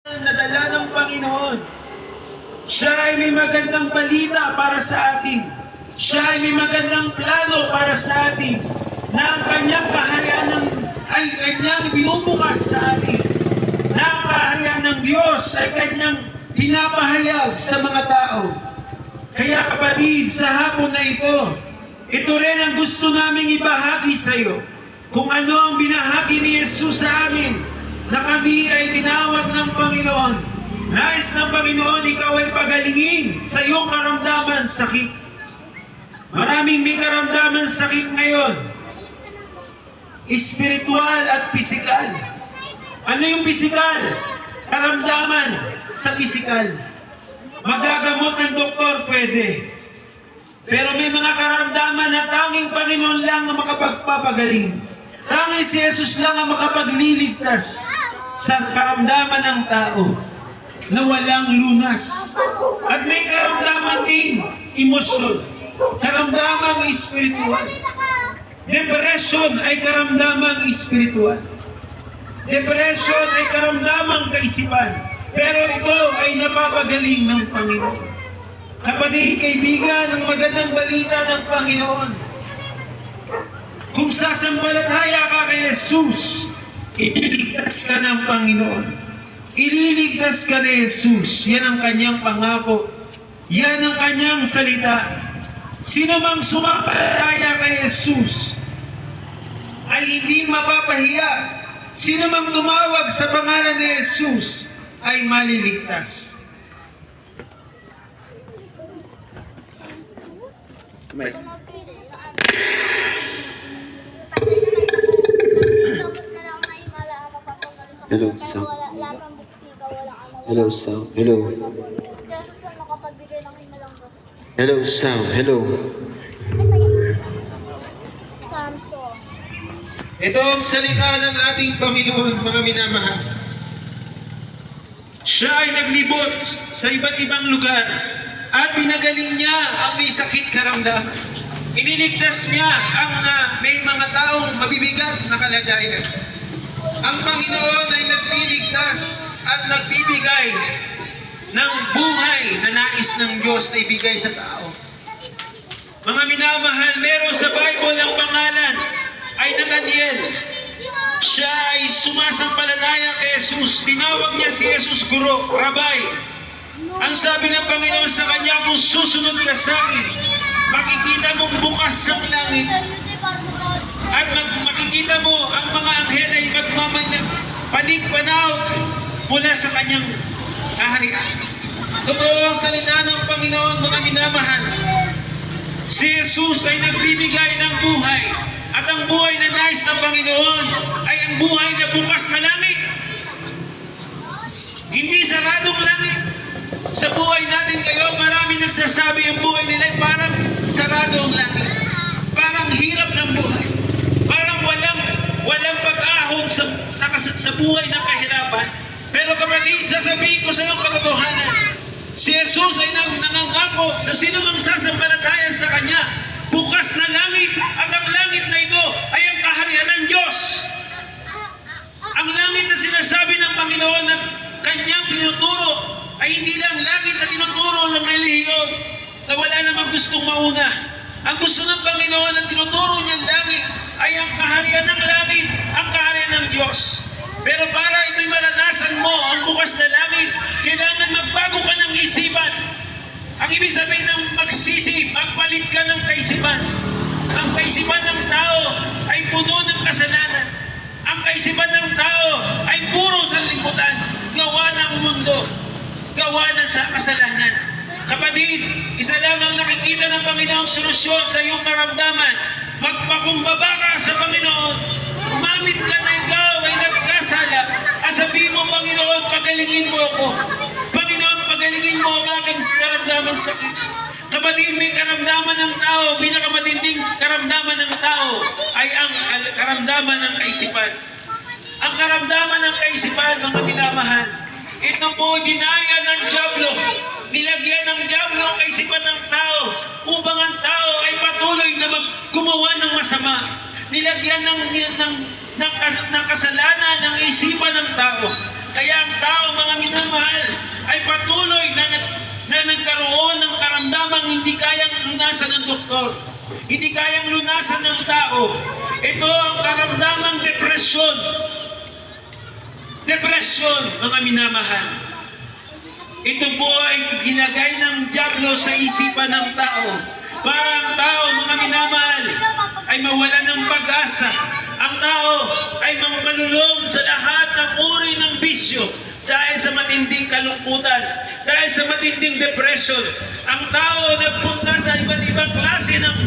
Nadala ng Panginoon. Siya ay may magandang balita para sa atin. Siya ay may magandang plano para sa atin na ang kanyang kaharian ay kanyang binubukas sa atin. Na ang kaharian ng Diyos ay kanyang pinapahayag sa mga tao. Kaya kapatid, sa hapon na ito rin ang gusto naming ibahagi sa iyo. Kung ano ang binahagi ni Jesus sa amin, na kami ay tinawag ng Panginoon. Nais ng Panginoon, ikaw ay pagalingin sa iyong karamdaman, sakit. Maraming may karamdaman sakit ngayon. Espiritual at pisikal. Ano yung pisikal? Karamdaman sa pisikal. Magagamot ng doktor, pwede. Pero may mga karamdaman na tanging Panginoon lang ang makapagpapagaling. Tanging si Jesus lang ang makapagliligtas sa karamdaman ng tao na walang lunas. At may karamdaman din, emosyon. Karamdamang espiritual. Depression ay karamdamang espiritual. Depression ay karamdamang kaisipan. Pero ito ay napapagaling ng Panginoon. Kapatid, kaibigan, ang magandang balita ng Panginoon. Kung sasampalataya ka kay Jesus, ililigtas ka ng Panginoon. Ililigtas ka ni Jesus. Yan ang kanyang pangako. Yan ang kanyang salita. Sino mang sumampalataya kay Jesus ay hindi mapapahiya. Sino mang tumawag sa pangalan ni Jesus ay maliligtas. May. Hello, Sam. Hello, Sam. Hello. Hello, Sam. Hello. Ito ang salita ng ating Panginoon, mga minamahal. Siya ay naglibot sa iba't ibang lugar at pinagaling niya ang may sakit karamdaman. Iniligtas niya ang may mga taong mabibigat na kalagayan. Ang Panginoon ay nagliligtas at nagbibigay ng buhay na nais ng Diyos na ibigay sa tao. Mga minamahal, meron sa Bible ang pangalan ay Nathaniel. Siya ay sumasampalataya kay Jesus. Tinawag niya si Jesus guro, rabay. Ang sabi ng Panginoon sa kanya, kung susunod ka sa akin, makikita mong bukas ang langit. At makikita mo ang mga anghel ay panig-panaw mula sa kanyang kaharian. Totoo ang salita ng Panginoon, mga minamahal. Si Jesus ay nagbibigay ng buhay. At ang buhay na nais ng Panginoon ay ang buhay na bukas na langit. Hindi saradong langit. Sa buhay natin ngayon, marami nagsasabi ang buhay nila ay parang sarado ang langit. Parang hirap ng buhay. Parang walang pag-ahon sa buhay ng kahirapan. Pero kapatid, sasabihin ko sa iyong katotohanan, si Jesus ay nangangako sa sino mang sasampalataya sa Kanya, bukas na langit, at ang langit na ito ay ang kaharian ng Diyos. Ang langit na sinasabi ng Panginoon na Kanyang pinuturo ay hindi lang langit na tinuturo ng relihiyon na wala namang gustong mauna. Ang gusto ng Panginoon ang tinuturo niyang langit ay ang kaharian ng langit, ang kaharian ng Diyos. Pero para ito'y maranasan mo ang bukas na langit, kailangan magbago ka ng isipan. Ang ibig sabihin ng magsisi, magpalit ka ng kaisipan. Ang kaisipan ng tao ay puno ng kasalanan. Ang kaisipan ng tao ay puro sanlibutan, gawa ng mundo, gawa na sa kasalanan. Kapatid, isa lang ang nakikita ng Panginoong solusyon sa iyong karamdaman. Magpakumbaba ka sa Panginoon. Umamit ka na ikaw ay nagkasala. At sabihin mo, Panginoon, pagalingin mo ako. Panginoon, pagalingin mo ang aking karamdaman sakit. Kapatid, may karamdaman ng tao, pinakamatinding karamdaman ng tao ay ang karamdaman ng kaisipan. Ang karamdaman ng kaisipan, mga minamahal, ito po dinaya ng dyablo. Nilagyan ng dyablo ang kaisipan ng tao upang ang tao ay patuloy na gumawa ng masama. Nilagyan ng kasalanan ng isipan ng tao Kaya ang tao, mga minamahal, ay patuloy na nagkaroon ng karamdamang hindi kayang lunasan ng doktor. Hindi kayang lunasan ng tao. Ito ang karamdamang depresyon. Depresyon, mga minamahal. Ito po ay ginagay ng dyablo sa isipan ng tao. Para ang tao, mga minamahal, ay mawala ng pag-asa. Ang tao ay malulong sa lahat ng uri ng bisyo dahil sa matinding kalungkutan, dahil sa matinding depression. Ang tao nagpunta sa iba't ibang klase ng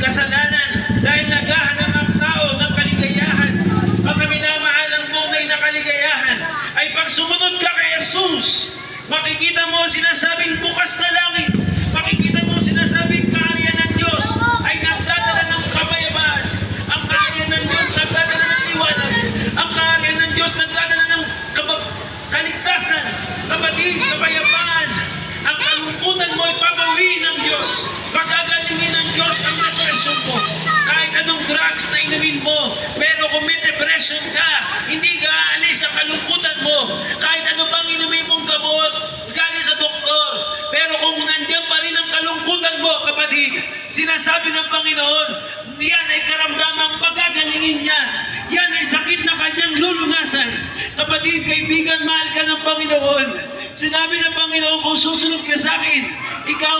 kasalanan dahil naghahanap ang tao ng kaligayahan. Mga minamahal, ang tunay na kaligayahan ay pag sumunod ka kay Jesus, makikita mo sinasabing bukas na langit, makikita mo sinasabing kaharian ng Diyos ay nagdadala ng kapayapaan. Ang kaharian ng Diyos nagdadala ng liwanag. Ang kaharian ng Diyos nagdadala ng kaligtasan, kapatid, kapayapaan. Ang kalungkutan mo ay pabawi ng Diyos. Pagagalingin ng Diyos ang depression mo. Kahit anong drugs na inumin mo, pero kung may depression ka, hindi ka aalis ang kalungkutan mo. Kahit ano bang inumin mong gamot, galing sa doktor. Pero kung nandiyan pa rin ang kalungkutan mo, kapatid, sinasabi ng Panginoon, yan ay karamdamang pagagalingin niya. Yan ay sakit na kanyang lulunasan. Kapatid, kaibigan, mahal ka ng Panginoon. Sinabi ng Panginoon, kung susunod ka sa akin, ikaw,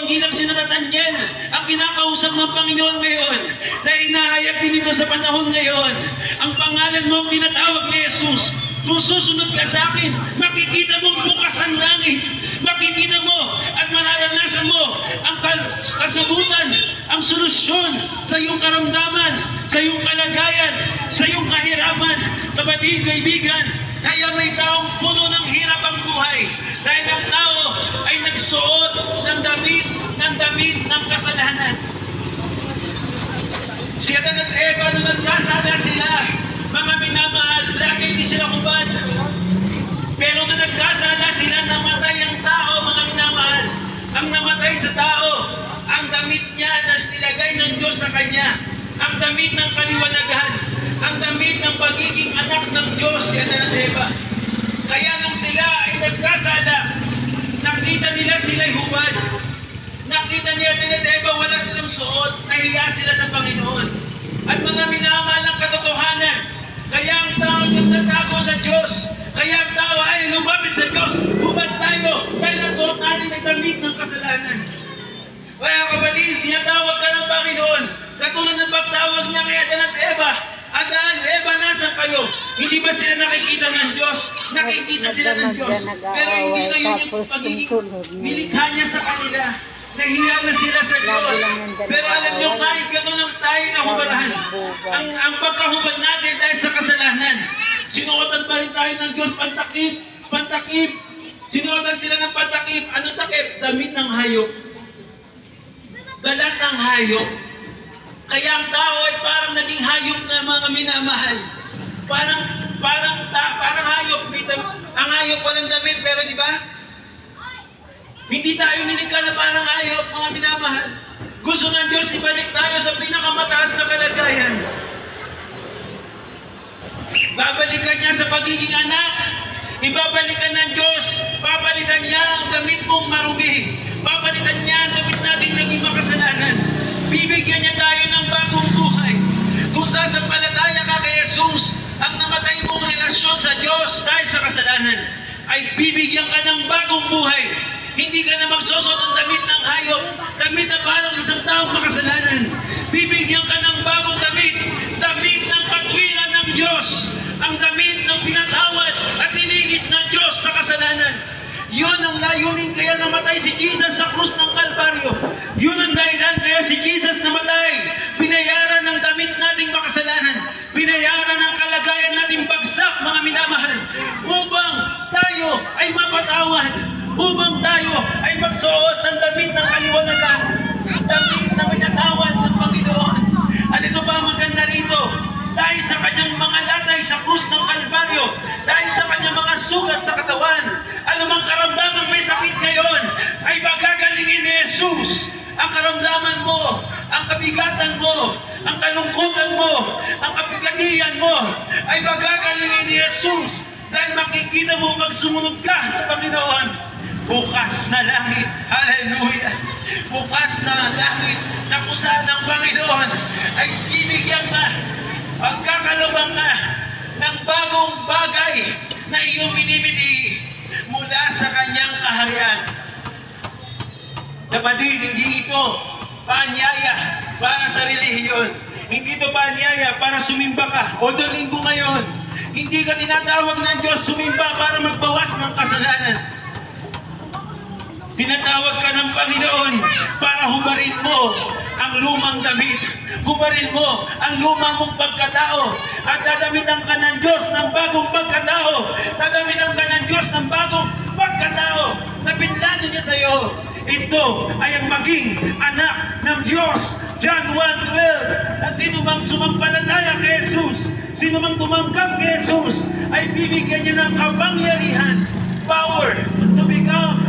hindi lang si Nathaniel ang kinakausap ng Panginoon ngayon. Dahil inahayag din ito sa panahon ngayon. Ang pangalan mo ang tinatawag ni Jesus. Kung susunod ka sa akin, makikita mo bukas ang langit. Makikita mo at mararanasan mo ang kasagutan, ang solusyon sa iyong karamdaman, sa iyong kalagayan, sa iyong kahirapan. Kapatid, kaibigan, kaya may taong puno ng hirap ang buhay dahil ang tao ay nagsuot ng damit ng kasalanan. Si Adan at Eva, nung nagkasala sila, mga minamahal, lagi hindi sila hubad. Pero nung nagkasala sila, namatay ang tao, mga minamahal. Ang namatay sa tao, ang damit niya na nilagay ng Diyos sa kanya. Ang damit ng kaliwanagan. Ang damit ng pagiging anak ng Diyos, si Adan at Eva. Kaya nung sila ay nagkasala, nakita nila sila'y hubad. Nakita ni Adan at Eva, wala silang suot, nahiya sila sa Panginoon. At mga minamahal ng katotohanan, kaya ang tao nagtatago sa Diyos. Kaya ang tao ay lumapit sa Diyos. Hubad tayo dahil nasuot natin ay damit ng kasalanan. Kaya kapatid, tinatawag ka ng Panginoon. Katulad ng pagtawag niya kay Adan at Eva. Adan, Eva, nasan kayo? Hindi ba sila nakikita ng Diyos? Nakikita sila ng Diyos. Pero hindi na yun yung pagiging nilikha niya sa kanila. Nahiya na sila sa Diyos. Pero alam nyo, kahit gano'n ang tayo na hubarahan, ang pagkahubad natin dahil sa kasalanan, sinuotan pa rin tayo ng Diyos pantakip, pantakip. Sinuotan sila ng pantakip. Anong takip? Damit ng hayop. Galat ng hayop. Kaya ang tao ay parang naging hayop na mga minamahal. Parang hayop. Ang hayop walang damit, pero di ba? Hindi tayo nilikha na parang hayop, mga minamahal. Gusto ng Diyos ibalik tayo sa pinakamataas na kalagayan. Babalikan niya sa pagiging anak. Ibabalikan ng Diyos. Papalitan niya ang damit mong marumi. Papalitan niya ang damit natin naging makasalanan. Bibigyan niya tayo ng bagong buhay. Kung sasampalataya ka kay Jesus, ang namatay mong relasyon sa Diyos dahil sa kasalanan, ay bibigyan ka ng bagong buhay. Hindi ka na magsusot ng damit ng hayop, damit na parang isang taong makasalanan. Bibigyan ka ng bagong damit, damit ng katwiran ng Diyos, ang damit ng pinatawad at niligis ng Diyos sa kasalanan. Yun ang layunin kaya namatay si Jesus sa krus ng Kalbaryo. Yun ang dahilan kaya si Jesus namatay. Binayaran ng damit nating makasalanan. Binayaran ang kalagayan nating bagsak, mga minamahal, upang tayo ay mapatawad. Upang tayo ay magsuot ng damit ng kaliwanagan, damit na pinatawad ng Panginoon. At ito pa maganda rito, dahil sa kanyang mga latay sa krus ng Kalbaryo, dahil sa kanyang mga sugat sa katawan, anumang karamdaman may sakit ngayon, ay magagalingin ni Jesus. Ang karamdaman mo, ang kabigatan mo, ang kalungkutan mo, ang kabigatihan mo, ay magagalingin ni Jesus. Dahil makikita mo pag sumunod ka sa Panginoon, bukas na langit. Hallelujah. Bukas na langit na kung saan ang Panginoon ay bibigyan ka, pagkakalabang ka ng bagong bagay na iyong minimiti mula sa kanyang kaharian. Kapatid, hindi ito paanyaya para sa relihiyon. Hindi ito paanyaya para sumimba ka. Although linggo ngayon, hindi ka tinatawag ng Diyos sumimba para magbawas ng kasalanan. Tinatawag ka ng Panginoon para hubarin mo ang lumang damit. Hubarin mo ang lumang mong pagkatao. At dadamitan ka ng Diyos ng bagong pagkatao. Dadamitan ka ng Diyos ng bagong pagkatao na pinlano niya sa iyo. Ito ay ang maging anak ng Diyos. John 1:12. Na sino mang sumampalataya kay Jesus, sino mang tumanggap kay Jesus, ay bibigyan niya ng kapangyarihan, power to become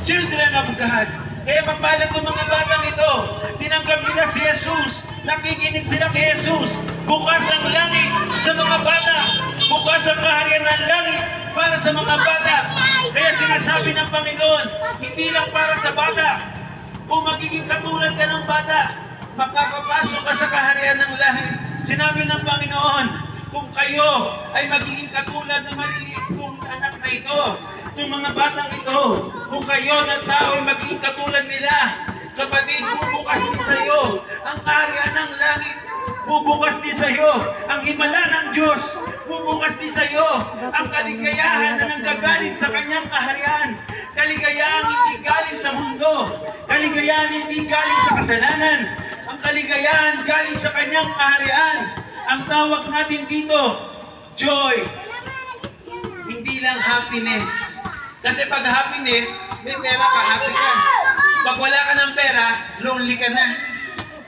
children of God. Kaya mapalad ng mga batang ito, tinanggap nila si Jesus, nakikinig sila kay Jesus. Bukas ang langit sa mga bata, bukas ang kaharian ng langit para sa mga bata. Kaya sinasabi ng Panginoon, hindi lang para sa bata. Kung magiging katulad ka ng bata, makakapasok ka sa kaharian ng langit. Sinabi ng Panginoon, kung kayo ay magiging katulad ng maliliit kong anak na ito, itong mga batang ito, kung kayo ng tao ay magiging katulad nila, kapatid, bubukas din sa iyo ang kaharian ng langit. Bubukas din sa iyo ang himala ng Diyos. Bubukas din sa iyo ang kaligayahan na nanggagaling sa kanyang kaharian. Kaligayahan hindi galing sa mundo. Kaligayahan hindi galing sa kasalanan. Ang kaligayahan galing sa kanyang kaharian. Ang tawag natin dito, joy. Hindi lang happiness. Kasi pag happiness, may pera ka, happy ka. Pag wala ka ng pera, lonely ka na.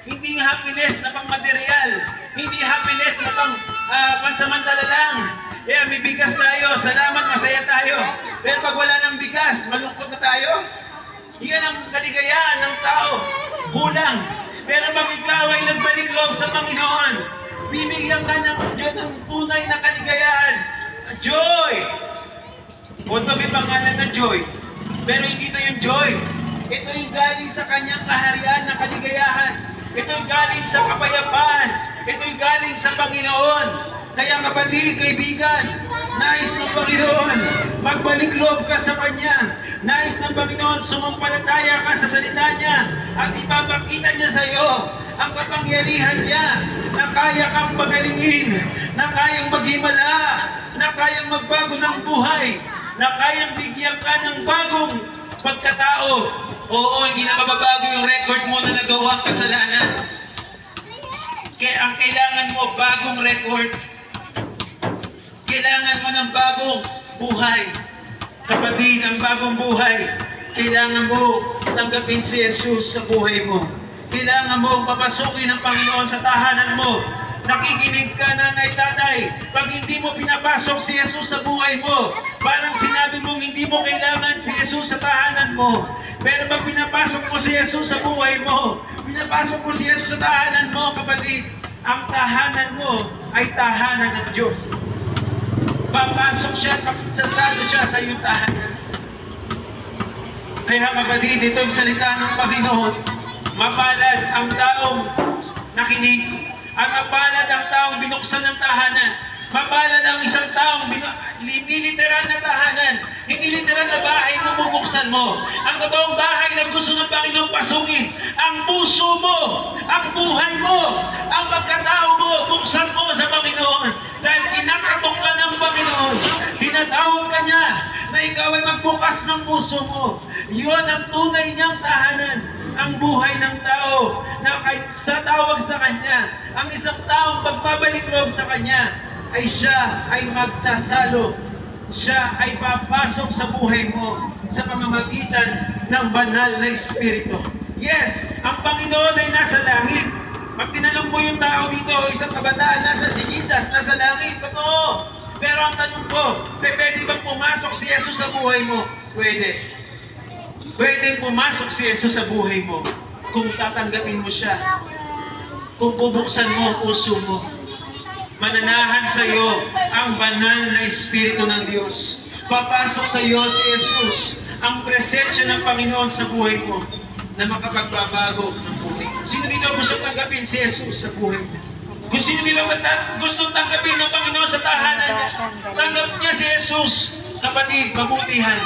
Hindi happiness na pang material. Hindi happiness na pang pansamantala lang. Yeah, may bigas tayo. Salamat, masaya tayo. Pero pag wala ng bigas, malungkot na tayo. Iyan ang kaligayahan ng tao. Kulang. Pero pag ikaw ay nagbalik loob sa Panginoon, bibigyan ka ng Diyos ng tunay na kaligayahan. Joy! O ito may pangalan na joy. Pero hindi ito yung joy. Ito yung galing sa kanyang kaharian na kaligayahan. Ito yung galing sa kapayapaan. Ito yung galing sa Panginoon. Kaya kapatid, kaibigan, nais ng Panginoon, magbalik loob ka sa Kanya. Nais ng Panginoon, sumampalataya ka sa salita niya at ipapakita niya sa iyo ang kapangyarihan niya na kaya kang pagalingin, na kayang maghimala, na kayang magbago ng buhay, na kayang bigyan ka ng bagong pagkatao. Oo, hindi na mababago yung record mo na nagawang kasalanan. Kaya ang kailangan mo, bagong record. Kailangan mo ng bagong buhay. Kapatid, ang bagong buhay, kailangan mo tanggapin si Jesus sa buhay mo. Kailangan mo papasukin ang Panginoon sa tahanan mo. Nakikinig ka, nanay, tatay, pag hindi mo pinapasok si Jesus sa buhay mo, parang sinabi mong hindi mo kailangan si Jesus sa tahanan mo. Pero pag pinapasok mo si Jesus sa buhay mo, pinapasok mo si Jesus sa tahanan mo, kapatid, ang tahanan mo ay tahanan ng Diyos. Papasok siya at sasalo siya sa iyong tahanan. Kaya kapatid, ito ang salita ng Panginoon. Mapalad ang taong nakinig. At mapalad ang taong binuksan ng tahanan. Mapalad ang isang taong hindi literal na tahanan. Hindi literal na bahay mo bubuksan mo. Ang totoong bahay na gusto ng Panginoon pasukin. Ang puso mo, ang buhay mo, ang pagkatao mo, buksan mo sa Panginoon. Dahil kinakatok ka ng Panginoon. Tinatawag ka niya na ikaw ay magbukas ng puso mo. Yun ang tunay niyang tahanan. Ang buhay ng tao na sa tawag sa Kanya, ang isang taong pagbabalik loob sa Kanya, ay siya ay magsasalo. Siya ay papasok sa buhay mo sa pamamagitan ng banal na Espiritu. Yes, ang Panginoon ay nasa langit. Pag tinanong mo yung tao dito, isang kabataan, nasa si Jesus, nasa langit. Totoo. Pero ang tanong ko, pwede bang pumasok si Jesus sa buhay mo? Pwede. Pwede pumasok si Jesus sa buhay mo kung tatanggapin mo siya. Kung bubuksan mo ang puso mo. Mananahan sa iyo ang banal na Espiritu ng Diyos. Papasok sa iyo si Jesus, ang presensya ng Panginoon sa buhay mo na makapagbabago ng buhay. Sino dito gusto tanggapin si Jesus sa buhay mo? Kung sino dito gusto tanggapin ng Panginoon sa tahanan niya, tanggap niya si Jesus. Kapatid, mabutihan.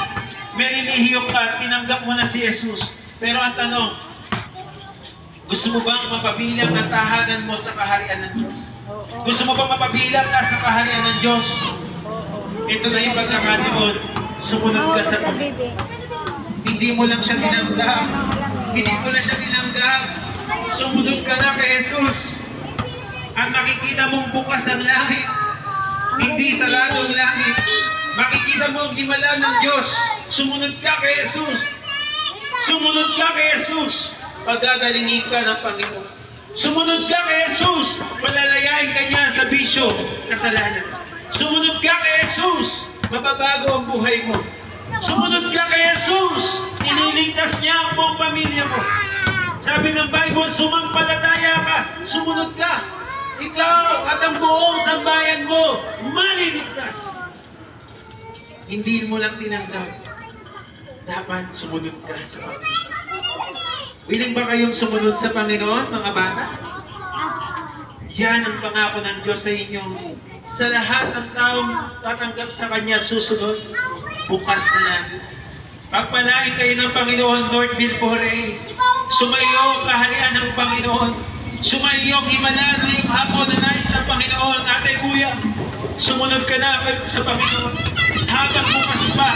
May relihiyo ka, tinanggap mo na si Jesus. Pero ang tanong, gusto mo bang mapabilang ang tahanan mo sa kaharian ng Diyos? Gusto mo bang mapabilang ka sa kaharian ng Diyos? Ito na yung pagkakataon. Sumunod ka sa Panginoon. Hindi mo lang siya tinanggap. Hindi mo lang siya tinanggap. Sumunod ka na kay Jesus. At makikita mong bukas ang langit. Hindi saradong langit. Makikita mo ang himala ng Diyos. Sumunod ka kay Jesus. Sumunod ka kay Jesus. Pagagalingin ka ng Panginoon. Sumunod ka kay Jesus. Palalayain ka niya sa bisyo, kasalanan. Sumunod ka kay Jesus. Mababago ang buhay mo. Sumunod ka kay Jesus. Iniligtas niya ang buong pamilya mo. Sabi ng Bible, sumampalataya ka. Sumunod ka. Ikaw at ang buong sambayan mo maliligtas. Hindi mo lang tinanggap. Dapat sumunod ka sa Panginoon. Willing ba kayong sumunod sa Panginoon, mga bata? Yan ang pangako ng Diyos sa inyo. Sa lahat ng taong tatanggap sa Kanya at susunod, bukas na langit. Pagpalain kayo ng Panginoon, Lord Bilbore. Sumayo ang kaharian ng Panginoon. Sumayo ang himala ng iyong hapon na nais ng Panginoon. Ate, kuya, sumunod ka na sa Panginoon. Habang bukas pa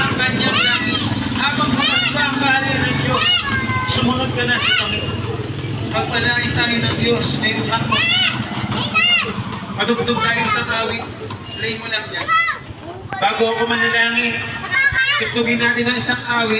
ang Kanyang langit. Habang bukas pa ang kaharian ng Diyos. Sumunod ka na sa Panginoon. Pagpalain tayo ng Diyos ngayong hapon. Matugtog tayo sa awit. Play mo lang yan. Bago ako manalangin, tugtugin natin ang isang awit.